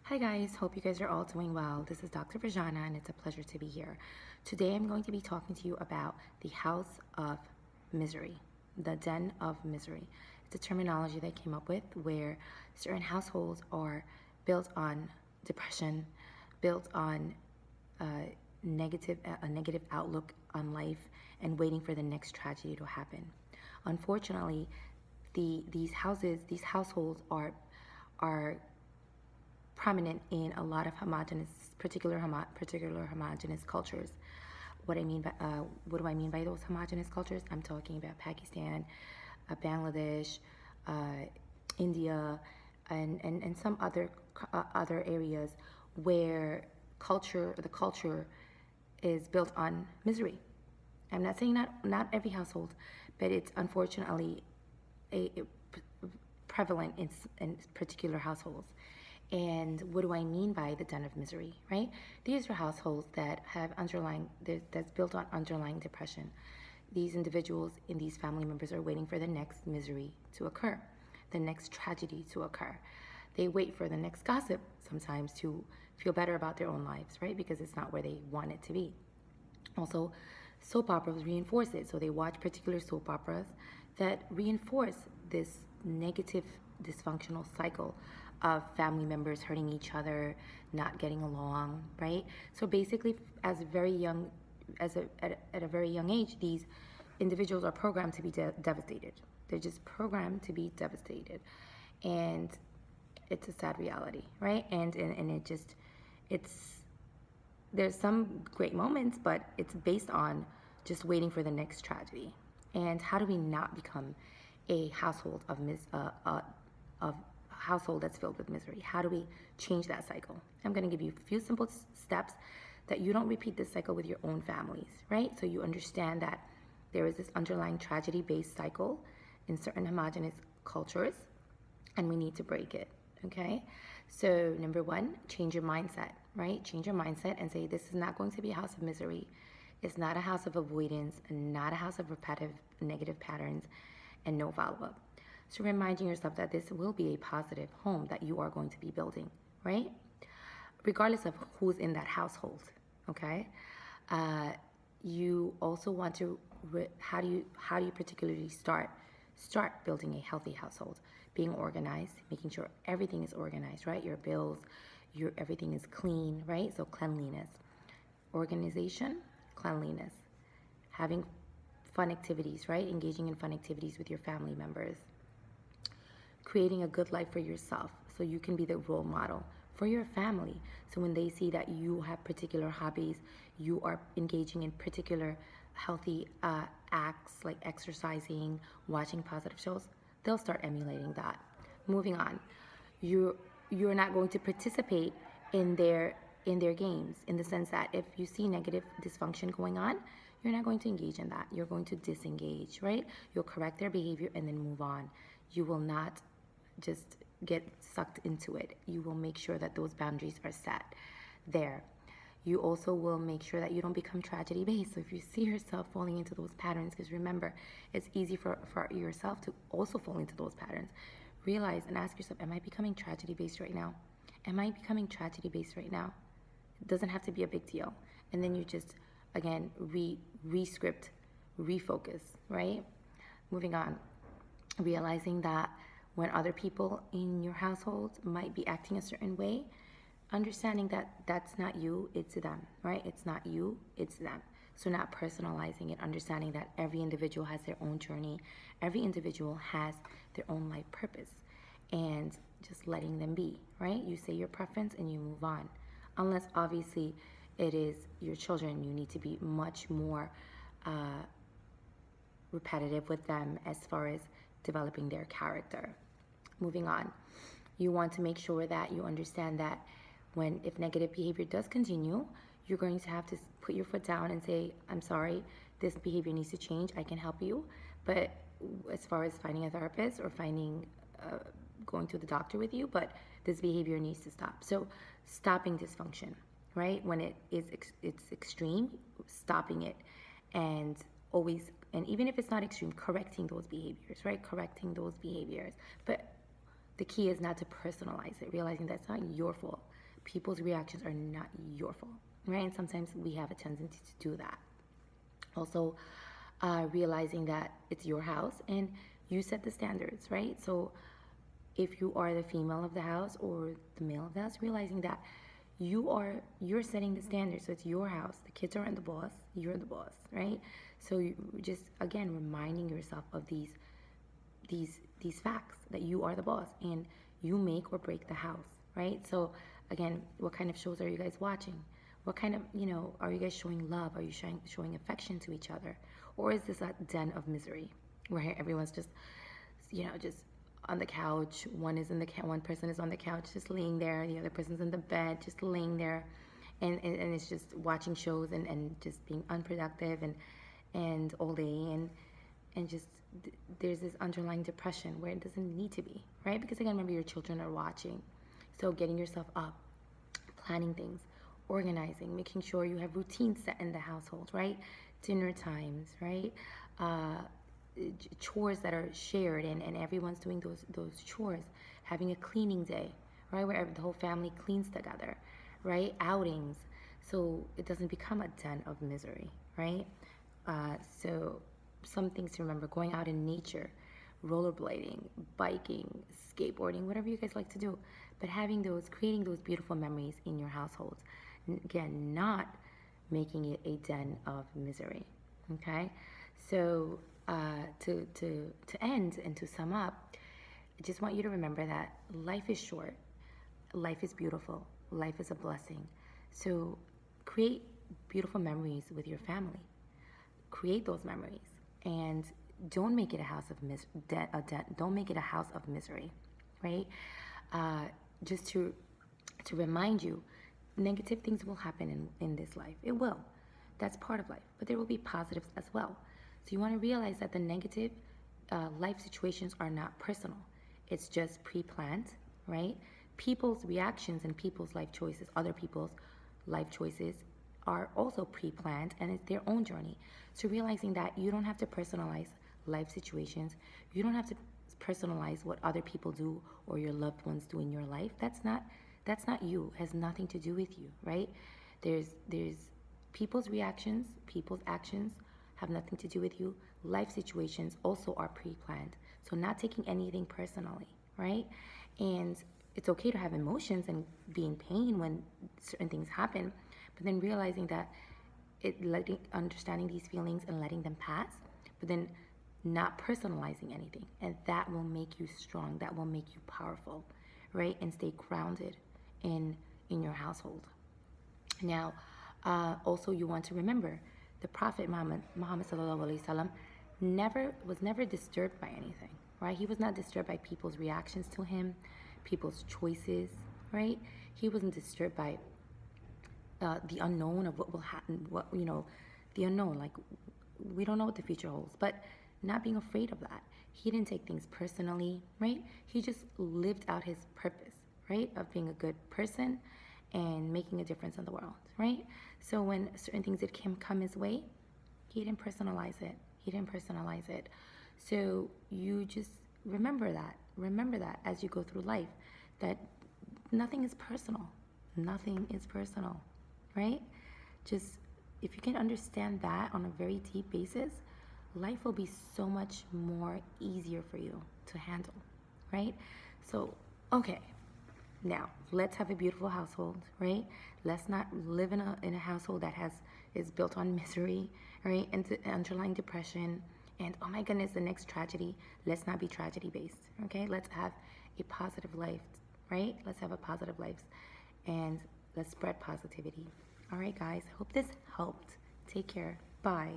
Hi guys, hope you guys are all doing well. This is Dr. Virjana and it's a pleasure to be here. Today I'm going to be talking to you about the house of misery, the den of misery. It's a terminology that I came up with where certain households are built on depression, built on a negative outlook on life and waiting for the next tragedy to happen. Unfortunately, these households are prominent in a lot of particular homogenous cultures. What do I mean by those homogenous cultures? I'm talking about Pakistan, Bangladesh, India, and some other areas where the culture is built on misery. I'm not saying not every household, but it's unfortunately a prevalent in particular households. And what do I mean by the den of misery, right? These are households that have that's built on underlying depression. These individuals and these family members are waiting for the next misery to occur, the next tragedy to occur. They wait for the next gossip sometimes to feel better about their own lives, right? Because it's not where they want it to be. Also, soap operas reinforce it. So they watch particular soap operas that reinforce this negative, dysfunctional cycle of family members hurting each other, not getting along, right? So basically, at a very young age, these individuals are programmed to be devastated. They're just programmed to be devastated, and it's a sad reality, right? And it's there's some great moments, but it's based on just waiting for the next tragedy. And how do we not become a household of household that's filled with misery? How do we change that cycle? I'm going to give you a few simple steps that you don't repeat this cycle with your own families, right? So you understand that there is this underlying tragedy-based cycle in certain homogenous cultures, and we need to break it, okay? So number one, change your mindset, right? Change your mindset and say, this is not going to be a house of misery. It's not a house of avoidance, and not a house of repetitive negative patterns and no follow-up. So reminding yourself that this will be a positive home that you are going to be building, right? Regardless of who's in that household, okay? You also want to, how do you particularly start building a healthy household? Being organized, making sure everything is organized, right? Your bills, everything is clean, right? So cleanliness, organization, cleanliness, having fun activities, right? Engaging in fun activities with your family members, creating a good life for yourself so you can be the role model for your family. So when they see that you have particular hobbies, you are engaging in particular healthy acts like exercising, watching positive shows, they'll start emulating that. Moving on, you're not going to participate in their games, in the sense that if you see negative dysfunction going on, you're not going to engage in that. You're going to disengage, right? You'll correct their behavior and then move on. You will not just get sucked into it. You will make sure that those boundaries are set there. You also will make sure that you don't become tragedy based. So if you see yourself falling into those patterns, because remember, it's easy for yourself to also fall into those patterns. Realize and ask yourself, am I becoming tragedy based right now? Am I becoming tragedy based right now? It doesn't have to be a big deal. And then you just, again, re-script, refocus, right? Moving on, realizing that when other people in your household might be acting a certain way, understanding that that's not you, it's them, right? It's not you, it's them. So not personalizing it, understanding that every individual has their own journey, every individual has their own life purpose, and just letting them be, right? You say your preference and you move on. Unless obviously it is your children, you need to be much more repetitive with them as far as developing their character. Moving on, you want to make sure that you understand that if negative behavior does continue, you're going to have to put your foot down and say, I'm sorry, this behavior needs to change. I can help you. But as far as finding a therapist or going to the doctor with you, but this behavior needs to stop. So stopping dysfunction, right? When it's extreme, stopping it, and even if it's not extreme, correcting those behaviors, right? Correcting those behaviors. But the key is not to personalize it, realizing that's not your fault. People's reactions are not your fault, right? And sometimes we have a tendency to do that. Also, realizing that it's your house and you set the standards, right? So if you are the female of the house or the male of the house, realizing that you're setting the standards. So it's your house. The kids aren't the boss. You're the boss, right? So you just, again, reminding yourself of these facts, that you are the boss and you make or break the house, right? So again, what kind of shows are you guys watching? What kind of, are you guys showing love? Are you showing affection to each other? Or is this a den of misery where everyone's just, just on the couch? One person is on the couch just laying there. The other person's in the bed just laying there. And it's just watching shows and just being unproductive and all day and just there's this underlying depression where it doesn't need to be, right? Because again, remember, your children are watching. So getting yourself up, planning things, organizing, making sure you have routines set in the household, right? Dinner times, right? Chores that are shared and everyone's doing those chores. Having a cleaning day, right? Where the whole family cleans together, right? Outings, so it doesn't become a den of misery, right? So some things to remember: going out in nature, rollerblading, biking, skateboarding, whatever you guys like to do, but creating those beautiful memories in your households. Again, not making it a den of misery. Okay, so to end and to sum up, I just want you to remember that life is short, life is beautiful, life is a blessing. So create beautiful memories with your family. Create those memories. And don't make it a house of don't make it a house of misery, right? Just to remind you, negative things will happen in this life. It will. That's part of life. But there will be positives as well. So you want to realize that the negative life situations are not personal. It's just pre-planned, right? People's reactions and people's life choices, other people's life choices, are also pre-planned, and it's their own journey. So realizing that you don't have to personalize life situations. You don't have to personalize what other people do or your loved ones do in your life. That's not you. It has nothing to do with you, right? There's people's reactions, people's actions have nothing to do with you. Life situations also are pre-planned. So not taking anything personally, right? And it's okay to have emotions and be in pain when certain things happen, but then realizing that understanding these feelings and letting them pass, but then not personalizing anything. And that will make you strong. That will make you powerful, right? And stay grounded in your household. Now, also you want to remember the Prophet Muhammad sallallahu alaihi wasallam was never disturbed by anything, right? He was not disturbed by people's reactions to him, people's choices, right? He wasn't disturbed by the unknown of what will happen, the unknown, like we don't know what the future holds, but not being afraid of that. He didn't take things personally, right? He just lived out his purpose, right? Of being a good person and making a difference in the world, right? So when certain things did come his way, he didn't personalize it. So you just remember that as you go through life, that nothing is personal, right? Just if you can understand that on a very deep basis, life will be so much more easier for you to handle, right? So, okay, now let's have a beautiful household, right? Let's not live in a household that is built on misery, right? And underlying depression, and oh my goodness, the next tragedy. Let's not be tragedy based, okay? Let's have a positive life, right? Let's have a positive life, and let's spread positivity. All right, guys, I hope this helped. Take care. Bye.